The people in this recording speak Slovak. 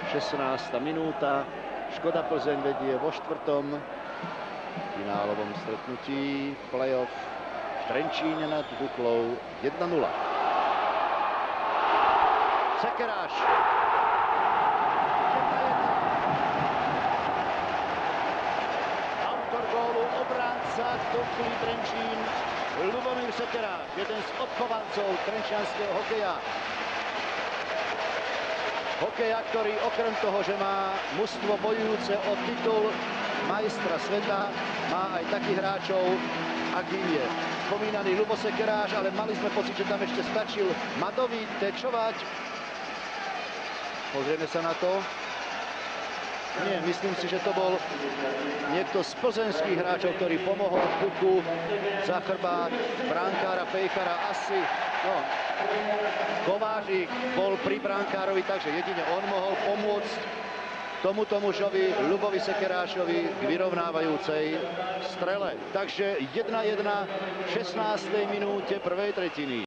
16. minúta. Škoda Plzeň vedie vo 4. finálovom stretnutí play-off v Trenčíne nad Duklou 1-0. Sekeráš. Autor gólu, obránca Dukly Trenčín Ľubomír Sekeráš, jeden z odchovancov trenčianskeho hokeja. Hokeja, ktorý okrem toho, že má mužstvo bojujúce o titul majstra sveta, má aj takých hráčov, akým je spomínaný Ľubo Sekeráš, ale mali sme pocit, že tam ešte stačil Madovi tečovať. Pozrieme sa na to. Nie, myslím si, že to bol niekto z plzeňských hráčov, ktorý pomohol puku za chrbát brankára Pejchara. Asi, no, Kovářík bol pri brankárovi, takže jedine on mohol pomôcť tomuto mužovi, Ľubovi Sekerášovi, k vyrovnávajúcej strele. Takže 1-1 v 16. minúte prvej tretiny.